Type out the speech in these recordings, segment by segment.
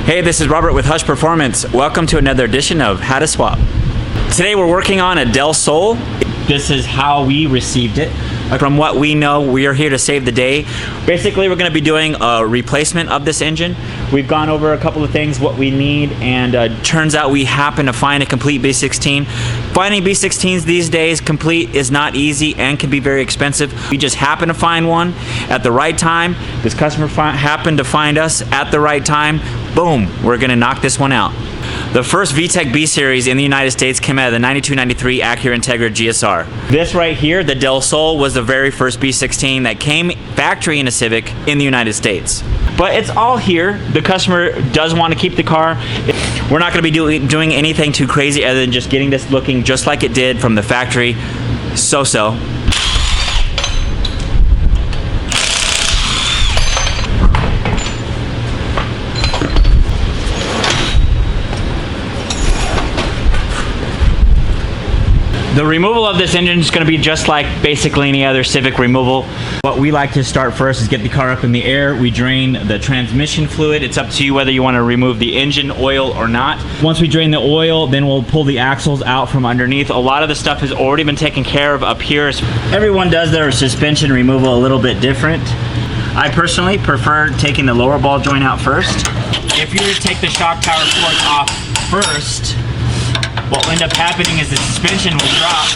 Hey, this is Robert with Hush Performance. Welcome to another edition of How to Swap. Today we're working on a Del Sol. This is how we received it. From what we know, we are here to save the day. Basically, we're going to be doing a replacement of this engine. We've gone over a couple of things, what we need, and turns out we happen to find a complete B16. Finding B16s these days complete is not easy and can be very expensive. We just happen to find one at the right time. This customer happened to find us at the right time. Boom, we're going to knock this one out. The first VTEC B series in the United States came out of the 92-93 Acura Integra GSR. This right here, the Del Sol, was the very first B16 that came factory in a Civic in the United States. But it's all here. The customer does want to keep the car. We're not going to be doing anything too crazy other than just getting this looking just like it did from the factory. So-so. The removal of this engine is going to be just like basically any other Civic removal. What we like to start first is get the car up in the air. We drain the transmission fluid. It's up to you whether you want to remove the engine oil or not. Once we drain the oil, then we'll pull the axles out from underneath. A lot of the stuff has already been taken care of up here. Everyone does their suspension removal a little bit different. I personally prefer taking the lower ball joint out first. If you were to take the shock tower fork off first, what will end up happening is the suspension will drop.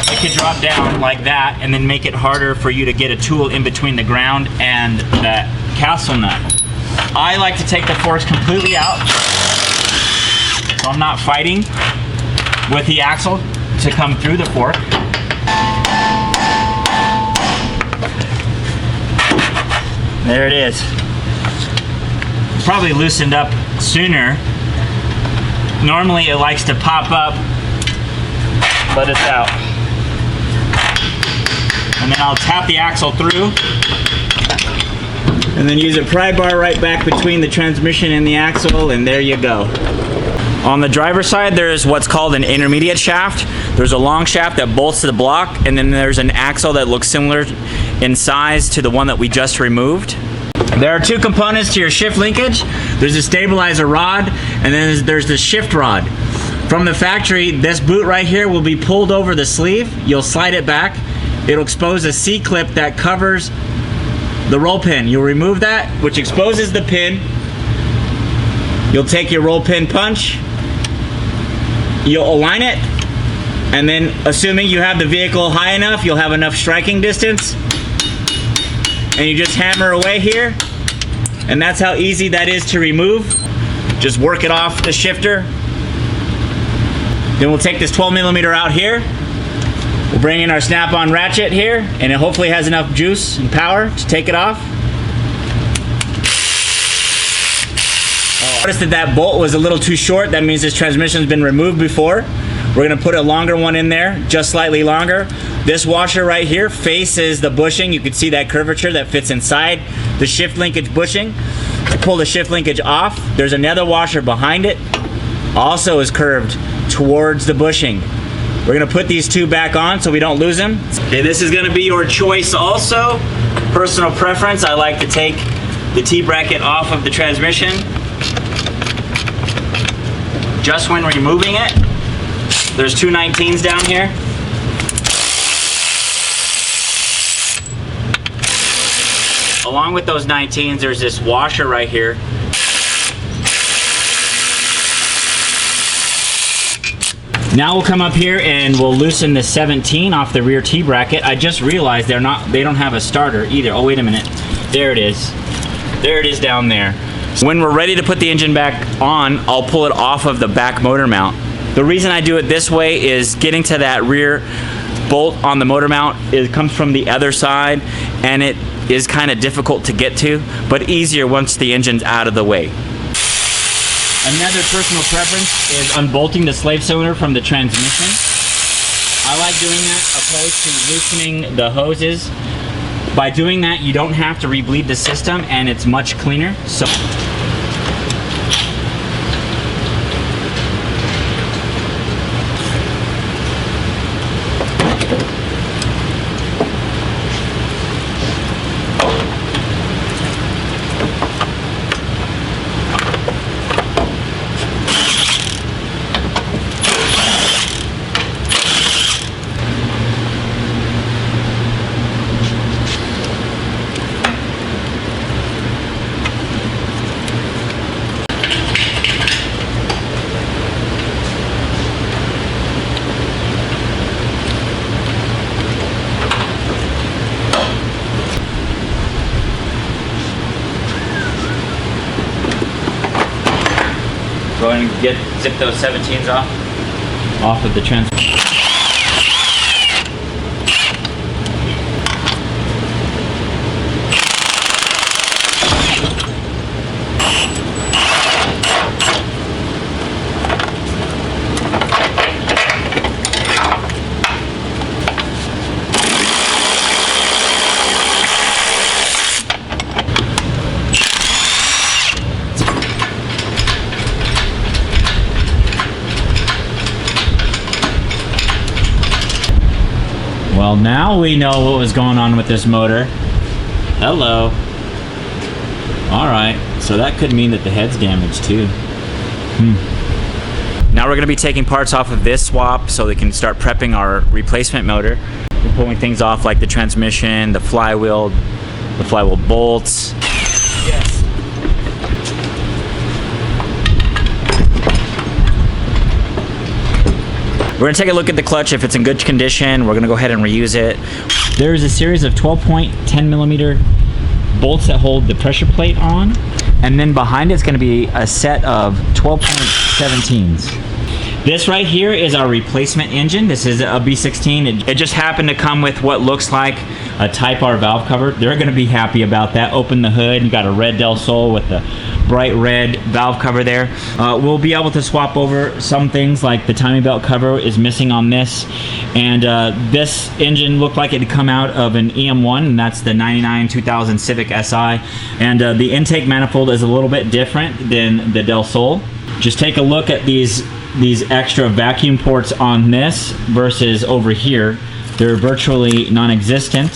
It could drop down like that and then make it harder for you to get a tool in between the ground and that castle nut. I like to take the forks completely out, so I'm not fighting with the axle to come through the fork. There it is. Probably loosened up sooner. Normally it likes to pop up, but it's out. And then I'll tap the axle through, and then use a pry bar right back between the transmission and the axle, and there you go. On the driver's side, there's what's called an intermediate shaft. There's a long shaft that bolts to the block, and then there's an axle that looks similar in size to the one that we just removed. There are two components to your shift linkage. There's a stabilizer rod, and then there's the shift rod. From the factory, this boot right here will be pulled over the sleeve. You'll slide it back. It'll expose a C-clip that covers the roll pin. You'll remove that, which exposes the pin. You'll take your roll pin punch. You'll align it, and then assuming you have the vehicle high enough, you'll have enough striking distance. And you just hammer away here, and that's how easy that is to remove. Just work it off the shifter. Then we'll take this 12mm out here. We'll bring in our snap-on ratchet here, and it hopefully has enough juice and power to take it off. Notice that bolt was a little too short. That means this transmission's been removed before. We're gonna put a longer one in there, just slightly longer. This washer right here faces the bushing. You can see that curvature that fits inside the shift linkage bushing. To pull the shift linkage off, there's another washer behind it, also is curved towards the bushing. We're gonna put these two back on so we don't lose them. Okay, this is gonna be your choice also. Personal preference, I like to take the T-bracket off of the transmission just when removing it. There's two 19s down here. Along with those 19s, there's this washer right here. Now we'll come up here and we'll loosen the 17 off the rear T-bracket. I just realized they don't have a starter either. Oh, wait a minute. There it is. There it is down there. When we're ready to put the engine back on, I'll pull it off of the back motor mount. The reason I do it this way is getting to that rear bolt on the motor mount, it comes from the other side, and it is kind of difficult to get to, but easier once the engine's out of the way. Another personal preference is unbolting the slave cylinder from the transmission. I like doing that opposed to loosening the hoses. By doing that, you don't have to rebleed the system, and it's much cleaner. So Go ahead and zip those 17s off of the transmission. Well, now we know what was going on with this motor. Hello. Alright, so that could mean that the head's damaged too. Now we're going to be taking parts off of this swap so they can start prepping our replacement motor. We're pulling things off like the transmission, the flywheel bolts. Yes. We're going to take a look at the clutch. If it's in good condition, we're going to go ahead and reuse it. There's a series of 12.10 millimeter bolts that hold the pressure plate on. And then behind it's going to be a set of 12.17s. This right here is our replacement engine. This is a B16. It just happened to come with what looks like a Type R valve cover. They're going to be happy about that. Open the hood, you got a red Del Sol with the bright red valve cover there. We'll be able to swap over some things like the timing belt cover is missing on this. And this engine looked like it had come out of an EM1, and that's the 99 2000 Civic SI. And the intake manifold is a little bit different than the Del Sol. Just take a look at these extra vacuum ports on this versus over here. They're virtually non-existent.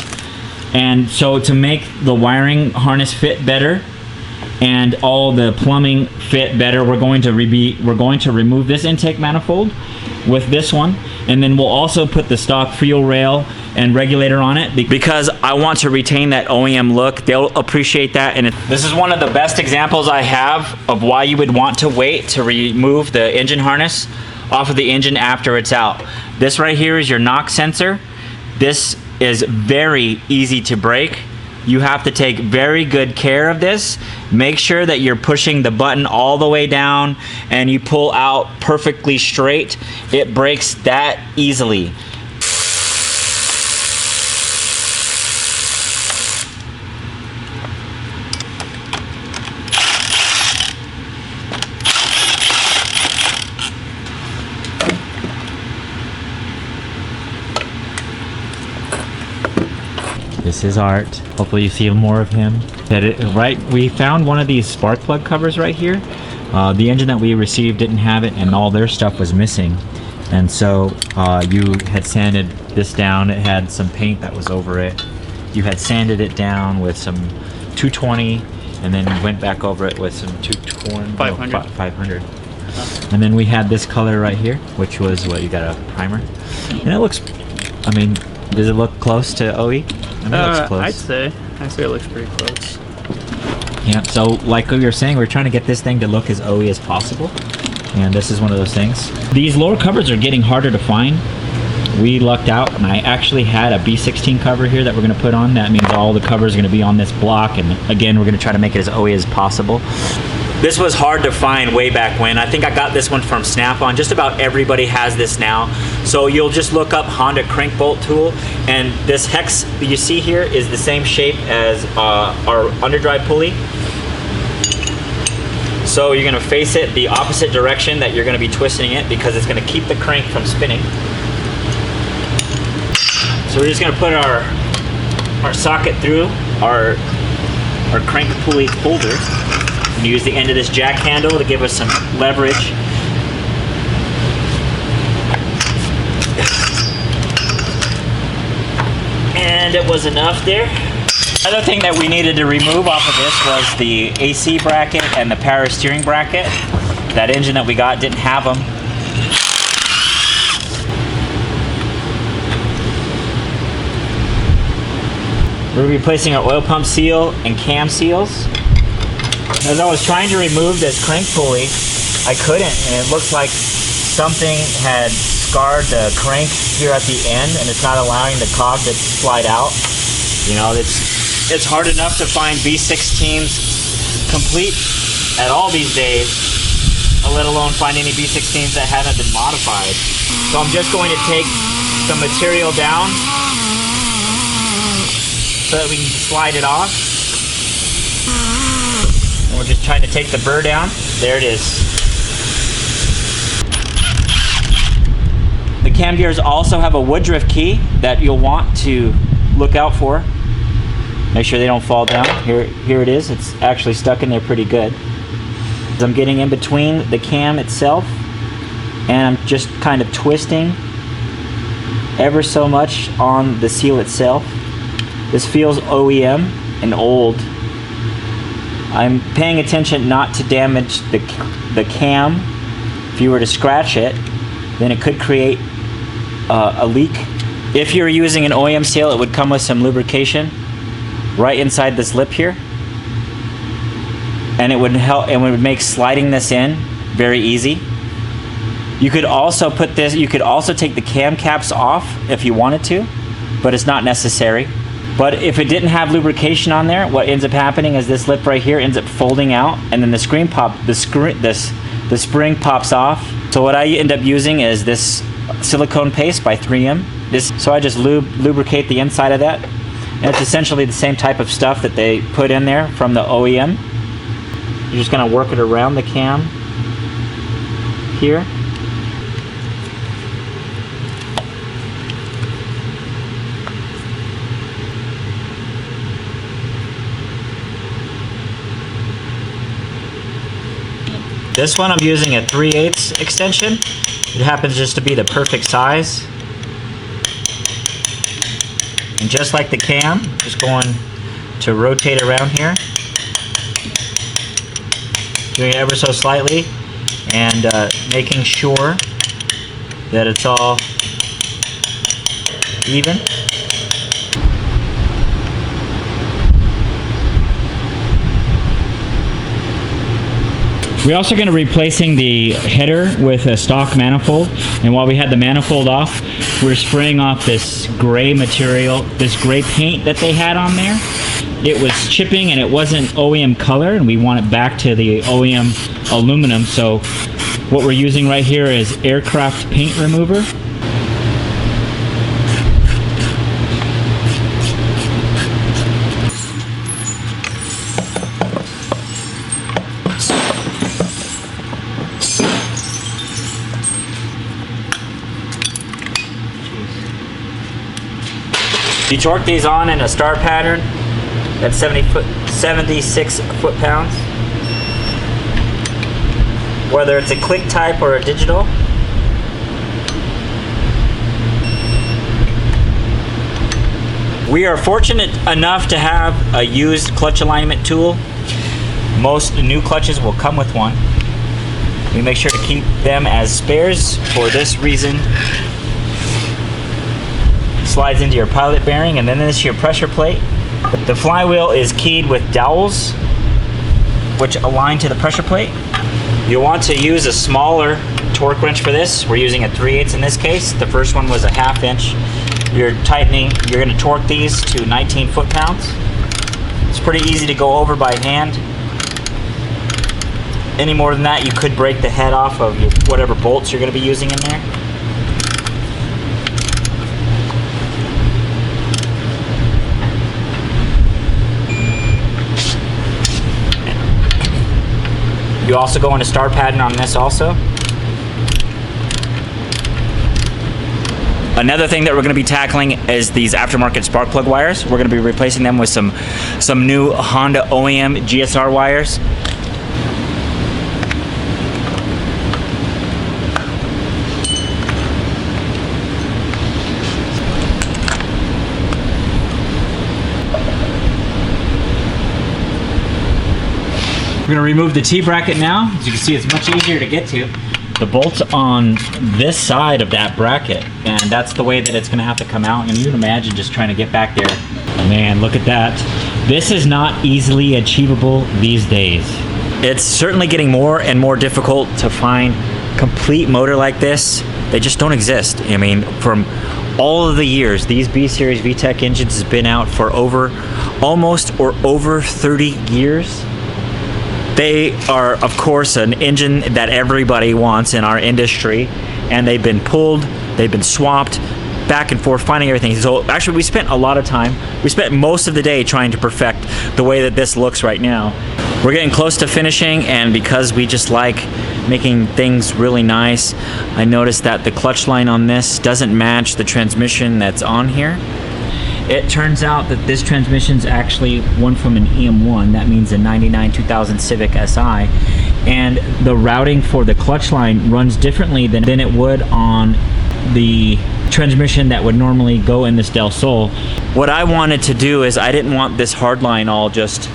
And so to make the wiring harness fit better and all the plumbing fit better, we're going to remove this intake manifold with this one, and then we'll also put the stock fuel rail and regulator on it because I want to retain that OEM look. They'll appreciate that, and this is one of the best examples I have of why you would want to wait to remove the engine harness off of the engine after it's out. This right here is your knock sensor. This is very easy to break. You have to take very good care of this. Make sure that you're pushing the button all the way down and you pull out perfectly straight. It breaks that easily. This is Art. Hopefully you see more of him. Right, we found one of these spark plug covers right here. The engine that we received didn't have it, and all their stuff was missing. And so you had sanded this down. It had some paint that was over it. You had sanded it down with some 220, and then went back over it with some 220. 500. And then we had this color right here, which was what you got, a primer. And it looks, I mean, does it look close to OE? I mean, it looks close. I'd say it looks pretty close. Yeah, so like we were saying, we're trying to get this thing to look as OE as possible. And this is one of those things. These lower covers are getting harder to find. We lucked out, and I actually had a B16 cover here that we're going to put on. That means all the covers are going to be on this block, and again, we're going to try to make it as OE as possible. This was hard to find way back when. I think I got this one from Snap-on. Just about everybody has this now. So you'll just look up Honda crank bolt tool, and this hex that you see here is the same shape as our underdrive pulley. So you're going to face it the opposite direction that you're going to be twisting it, because it's going to keep the crank from spinning. So we're just going to put our socket through our crank pulley holder. And use the end of this jack handle to give us some leverage. And it was enough there. Another thing that we needed to remove off of this was the AC bracket and the power steering bracket. That engine that we got didn't have them. We're replacing our oil pump seal and cam seals. As I was trying to remove this crank pulley, I couldn't, and it looks like something had scarred the crank here at the end, and it's not allowing the cog to slide out. You know, it's hard enough to find B16s complete at all these days. let alone find any B16s that haven't been modified. So I'm just going to take some material down so that we can slide it off. And we're just trying to take the burr down. There it is. The cam gears also have a Woodruff key that you'll want to look out for. Make sure they don't fall down. Here it is. It's actually stuck in there pretty good. I'm getting in between the cam itself and I'm just kind of twisting ever so much on the seal itself. This feels OEM and old. I'm paying attention not to damage the cam. If you were to scratch it, then it could create a leak. If you're using an OEM seal, it would come with some lubrication right inside this lip here, and it would help. It would make sliding this in very easy. You could also put this. You could also take the cam caps off if you wanted to, but it's not necessary. But if it didn't have lubrication on there, what ends up happening is this lip right here ends up folding out, and then the spring pops off. So what I end up using is this silicone paste by 3M. So I just lubricate the inside of that. And it's essentially the same type of stuff that they put in there from the OEM. You're just going to work it around the cam here. This one I'm using a 3/8 extension. It happens just to be the perfect size. And just like the cam, just going to rotate around here, doing it ever so slightly, and making sure that it's all even. We're also going to be replacing the header with a stock manifold, and while we had the manifold off, we're spraying off this gray material, this gray paint that they had on there. It was chipping and it wasn't OEM color, and we want it back to the OEM aluminum. So what we're using right here is aircraft paint remover. You torque these on in a star pattern at 76 foot-pounds. Whether it's a click type or a digital. We are fortunate enough to have a used clutch alignment tool. Most new clutches will come with one. We make sure to keep them as spares for this reason. Slides into your pilot bearing, and then this is your pressure plate. The flywheel is keyed with dowels which align to the pressure plate. You'll want to use a smaller torque wrench for this. We're using a 3/8 in this case. The first one was a 1/2 inch. You're going to torque these to 19 foot-pounds. It's pretty easy to go over by hand. Any more than that, you could break the head off of whatever bolts you're going to be using in there. You also go into star pattern on this also. Another thing that we're going to be tackling is these aftermarket spark plug wires. We're going to be replacing them with some new Honda OEM GSR wires. We're going to remove the T-bracket now. As you can see, it's much easier to get to. The bolt's on this side of that bracket, and that's the way that it's going to have to come out. And you can imagine just trying to get back there. Man, look at that. This is not easily achievable these days. It's certainly getting more and more difficult to find complete motor like this. They just don't exist. I mean, from all of the years, these B-Series VTEC engines has been out for over 30 years. They are, of course, an engine that everybody wants in our industry, and they've been pulled, they've been swapped, back and forth, finding everything. So actually, we spent a lot of time. We spent most of the day trying to perfect the way that this looks right now. We're getting close to finishing, and because we just like making things really nice, I noticed that the clutch line on this doesn't match the transmission that's on here. It turns out that this transmission is actually one from an EM1. That means a 99 2000 Civic Si. And the routing for the clutch line runs differently than it would on the transmission that would normally go in this Del Sol. What I wanted to do is I didn't want this hard line all just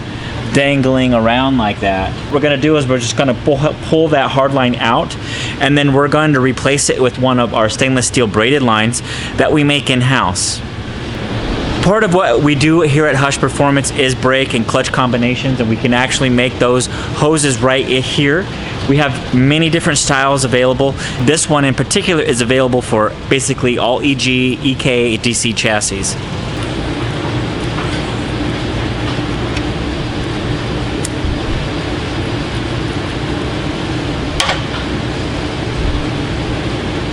dangling around like that. What we're going to do is we're just going to pull that hard line out, and then we're going to replace it with one of our stainless steel braided lines that we make in-house. Part of what we do here at Hush Performance is brake and clutch combinations, and we can actually make those hoses right here. We have many different styles available. This one in particular is available for basically all EG, EK, DC chassis.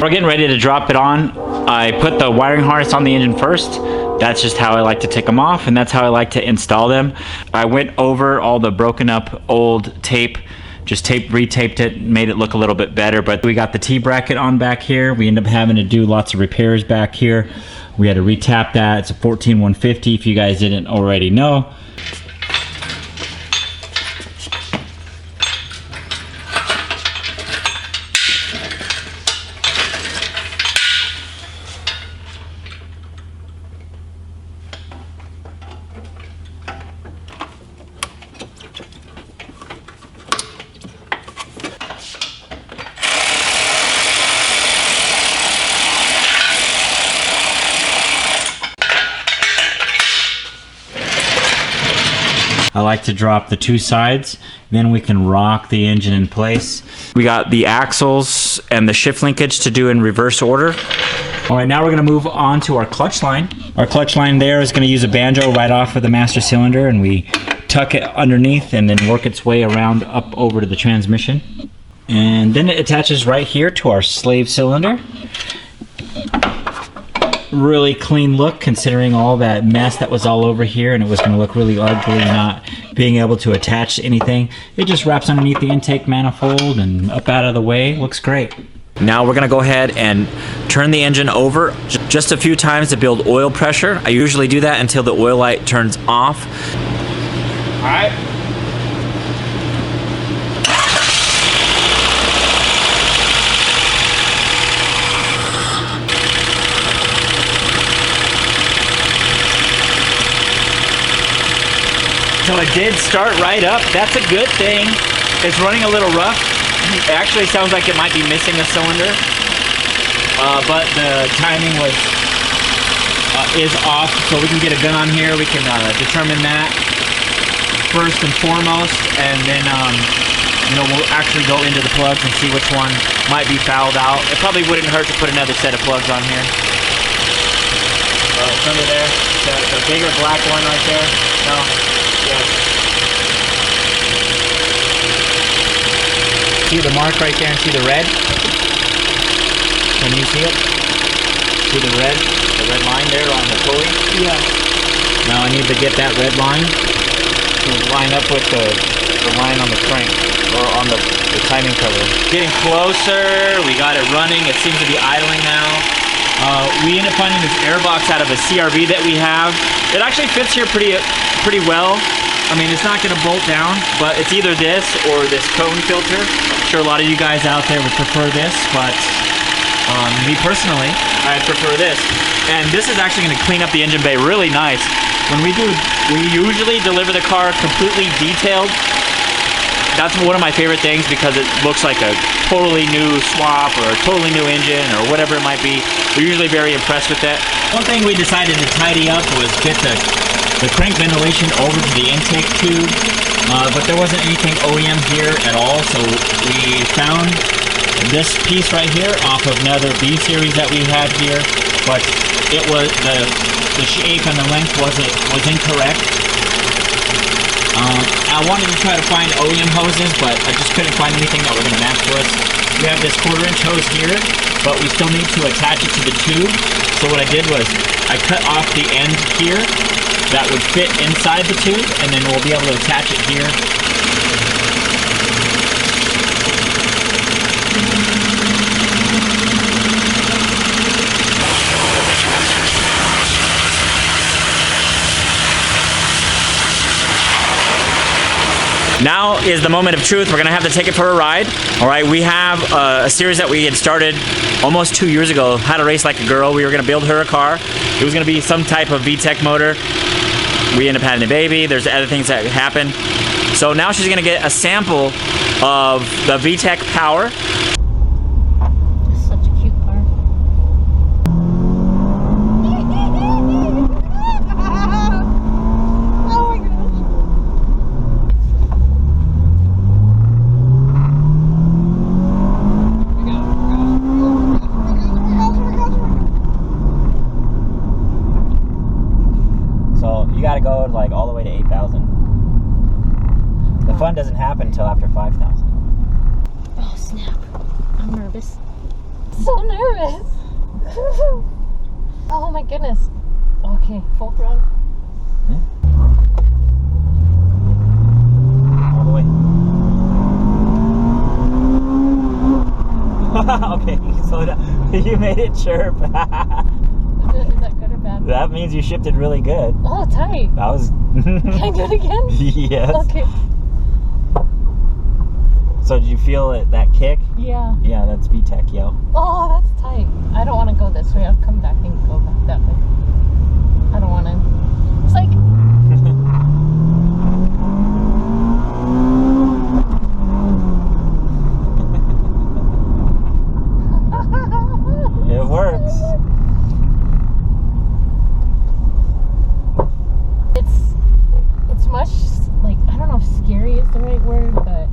We're getting ready to drop it on. I put the wiring harness on the engine first. That's just how I like to take them off, and that's how I like to install them. I went over all the broken up old tape, just retaped it, made it look a little bit better. But we got the T-bracket on back here. We end up having to do lots of repairs back here. We had to retap that. It's a 14150 if you guys didn't already know. I like to drop the two sides, then we can rock the engine in place. We got the axles and the shift linkage to do in reverse order. All right, now we're gonna move on to our clutch line. Our clutch line there is gonna use a banjo right off of the master cylinder, and we tuck it underneath and then work its way around up over to the transmission. And then it attaches right here to our slave cylinder. Really clean look considering all that mess that was all over here, and it was going to look really ugly not being able to attach anything. It just wraps underneath the intake manifold and up out of the way. Looks great. Now we're going to go ahead and turn the engine over just a few times to build oil pressure. I usually do that until the oil light turns off. All right. So it did start right up. That's a good thing. It's running a little rough. It actually sounds like it might be missing a cylinder, but the timing is off. So we can get a gun on here. We can determine that first and foremost, and then we'll actually go into the plugs and see which one might be fouled out. It probably wouldn't hurt to put another set of plugs on here. It's under there. The bigger black one right there. No. Yes. See the mark right there and see the red? Can you see it? See the red line there on the pulley? Yeah. Now I need to get that red line to line up with the line on the crank, or on the timing cover. Getting closer, we got it running, it seems to be idling now. We ended up finding this air box out of a CRV that we have. It actually fits here pretty well. I mean, it's not going to bolt down, but it's either this or this cone filter. I'm sure a lot of you guys out there would prefer this, but me personally, I prefer this. And this is actually going to clean up the engine bay really nice. When we usually deliver the car completely detailed. That's one of my favorite things because it looks like a totally new swap or a totally new engine or whatever it might be. We're usually very impressed with that. One thing we decided to tidy up was get the crank ventilation over to the intake tube, but there wasn't anything OEM here at all, so we found this piece right here off of another B series that we had here, but it was the shape and the length was incorrect. I wanted to try to find OEM hoses, but I just couldn't find anything that were going to match for us. We have this 1/4-inch hose here, but we still need to attach it to the tube. So what I did was I cut off the end here that would fit inside the tube, and then we'll be able to attach it here. Now is the moment of truth. We're gonna have to take it for a ride. All right, we have a series that we had started almost 2 years ago, How to Race Like a Girl. We were gonna build her a car. It was gonna be some type of VTEC motor. We ended up having a baby. There's other things that happened. So now she's gonna get a sample of the VTEC power. Such a cute car. Oh my gosh. So you gotta go like all the way to 8,000. The fun doesn't happen until after 5,000. Oh snap. I'm nervous. So nervous. Oh my goodness. Okay, full throttle. All the way. Okay, so you made it chirp. Is that good or bad? That means you shifted really good. Oh, tight. That was. Can I do it again? Yes. Okay. So did you feel it, that kick? Yeah. Yeah, that's VTEC, yo. Oh, that's tight. I don't want to go this way. I'll come back and go back that way. I don't want to. It's like. It works. It's much, like, I don't know if scary is the right word, but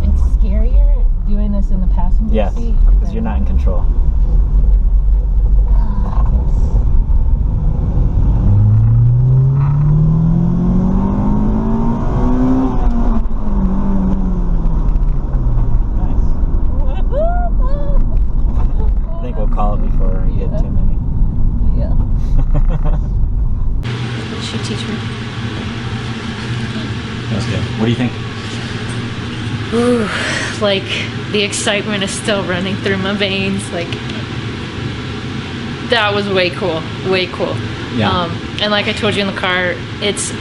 it's scarier doing this in the passenger Yes, seat. because you're not in control. I think we'll call it before we get too many. Yeah. She teach me. That's good. What do you think? Ooh, like the excitement is still running through my veins. Like that was way cool, way cool. Yeah. And like I told you in the car, it's,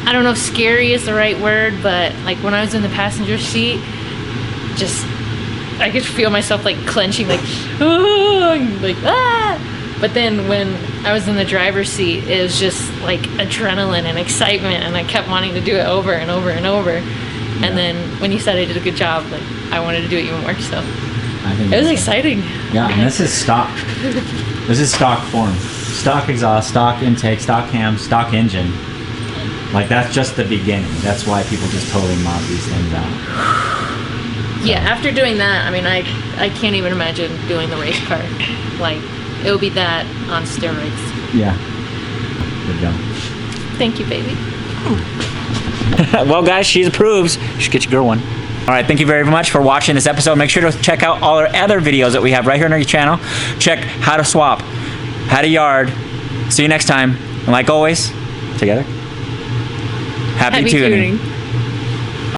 I don't know if scary is the right word, but like when I was in the passenger seat, just I could feel myself like clenching, like ah. But then when I was in the driver's seat, it was just like adrenaline and excitement, and I kept wanting to do it over and over and over. Yeah. And then when you said I did a good job, like I wanted to do it even more. So I think it was exciting. Yeah, and this is stock. This is stock form. Stock exhaust, stock intake, stock cam, stock engine. Like that's just the beginning. That's why people just totally mob these things out. Yeah, after doing that, I mean, I can't even imagine doing the race car. Like, it would be that on steroids. Yeah. Good job. Thank you, baby. Well, guys, she approves. You should get your girl one. All right, thank you very much for watching this episode. Make sure to check out all our other videos that we have right here on our channel. Check how to swap, how to yard. See you next time. And like always, together, happy tuning.